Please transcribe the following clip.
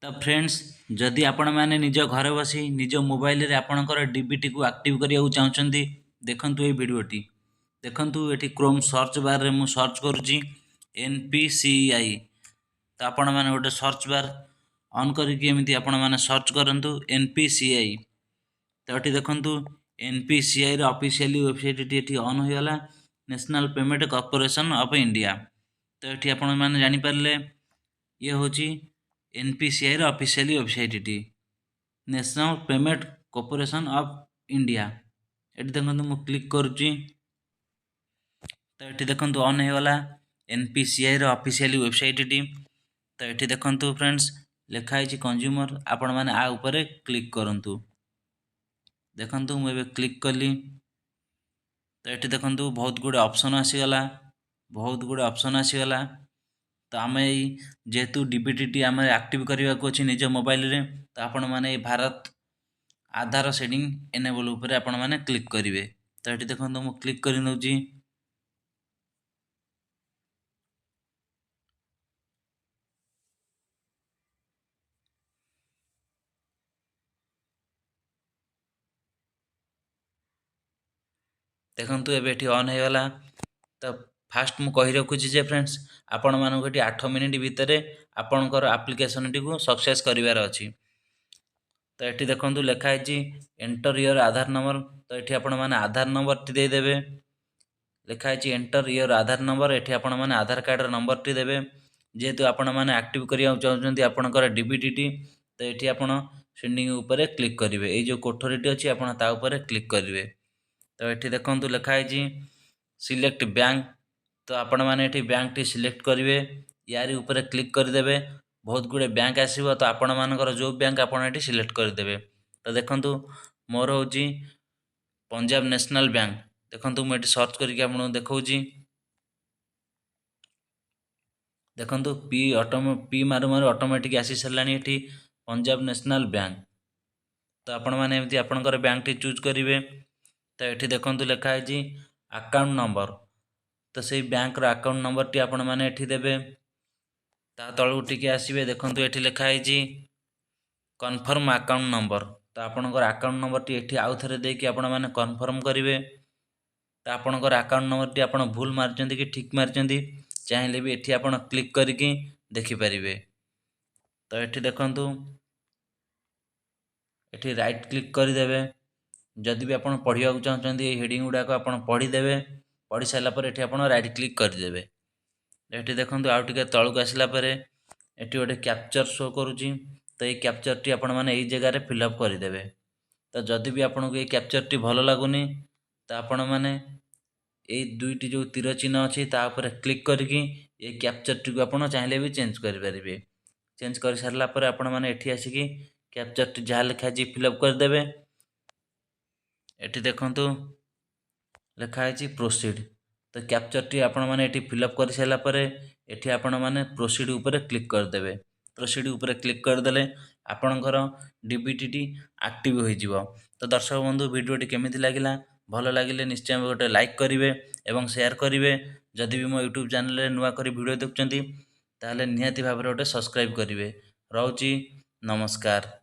तो फ्रेंड्स जदि आपण मैंने निज घर बसी निज मोबाइल रे आपणकर डीबीटी को एक्टिव करिया चाहते देखंतु ये वीडियोटी देखंतु ये क्रोम सर्च बार रे मु सर्च करुच्ची NPCI। तो आपण मैंने गोटे सर्च बार ऑन करके एमती आपण मैंने सर्च करंतु NPCI। तो ये देखंतु NPCI रे ऑफिशियली वेबसाइट ये ऑन हो गला national payment corporation of India. तो ये आपण मैंने जानि पारले ये होची NPCI रो officially website national payment corporation of India. ये देखो मु क्लिक करुच्ची तो ये देखो ऑन हो गला NPCI रो ऑफिशियली वेबसाइट। तो ये देखो फ्रेंड्स लिखाई कंज्यूमर आपण मैंने आ ऊपर क्लिक करंतु देखंतु मुझे क्लिक कली तो ये देखो बहुत गुड़े ऑप्शन आसीगला तो आम जेहेतु डीबीटी आम एक्टिव करने को अच्छी निज मोबाइल रे तो आपण मैंने भारत आधार सेटिंग एनेबल उपरे आपण मैंने क्लिक करेंगे। तो ये देखो मुझे क्लिक कर नौची देखंतु एबे एठी ऑन हो गला। तो फास्ट मु कहि रखुची जे फ्रेंड्स आपण मानको एठी 8 मिनिट भितर आपणकर एप्लिकेशन टी को सक्सेस करिवार अछि। तो ये देखंतु लिखा है एंटर योर आधार नंबर। तो ये आपण माने आधार नंबर टी दे देबे लिखा है एंटर योर आधार नंबर। ये आपण माने आधार कार्ड नंबर टी देबे जेहेतु आपण माने एक्टिव करिया चाहउछन्ती आपणकर डीबीटी। तो ये आपण सेंडिंग ऊपर क्लिक करिवे ए जो कोठरीटी अछि आपण ता ऊपर क्लिक करिवे। तो ये देखंतु लिखा है सिलेक्ट बैंक। तो आपण मैंने ये बैंक टी सिलेक्ट करेंगे यारी ऊपर क्लिक करदे बहुत गुड़े बैंक आसो। तो आपण मानकर जो बैंक आपड़ ये सिलेक्ट करदे। तो देखंतु मोर हूँ पंजाब नेशनल बैंक। देखंतु मुझे सर्च करके आपको देखौची देखंतु पी मारू मारू ऑटोमेटिक आसी सारा ये पंजाब नेशनल बैंक। तो आपण मैंने एमती आपणकर बैंक टी चूज करेंगे। तो ये देखंतु लिखा है अकाउंट नंबर। तो से बैंक रो अकाउंट नंबर टी आपण मैंने एठी देबे ता तळु टिके आसीबे देखंतु एठी लिखा है कन्फर्म अकाउंट नंबर। तो आपणकर अकाउंट नंबर टी एठी आउ थरे देकी आपण मैंने कन्फर्म करेंगे। तो आपणकर अकाउंट नंबर टी आपण भूल मारचंती कि ठीक मारचंती चाहिले भी एठी आपण क्लिक करके देखि परिबे। तो एठी देखंतु एठी राइट क्लिक कर देबे जदि भी आपण पढ़िया चाहते ये हेडिंग गुड़ाक आप पढ़ीदे पढ़ी सारापर ये आप राइट क्लिक करदे। ये देखो आउ टे तलक आसला ये गोटे कैप्चर शो करुच्ची। तो ये कैप्चर टी आपण मैंने यही जगह फिलअप करदे। तो जदि भी आपको ये कैप्चर टी भल लगुनि तो आपण मैंने ये दुईटी जो तीर चिन्ह अच्छी तापर क्लिक करके ये कैप्चर टी को आप चाहिए भी चेंज करेंगे। चेंज कर सारापर आपण मैंने ये आसिकी कैप्चर टी जहाँ लिखाई फिलअप करदे। ये देखंतु लिखा है प्रोसीड। तो कैप्चर टी आपण मैंने ये फिलअप कर सारापर ये आपण मैंने प्रोसीड ऊपर क्लिक करदे। प्रोसीड ऊपर क्लिक करदे आपणकर डीबीटी एक्टिव हो। तो दर्शक बंधु वीडियोटी केमिति लागिला भल लगे निश्चय गोटे लाइक करेंगे और शेयर करेंगे। जदि भी मो यूट्यूब चैनल रे नुआ करी वीडियो देखुंती ताले निहाती भाव गोटे सब्सक्राइब करेंगे। रोची नमस्कार।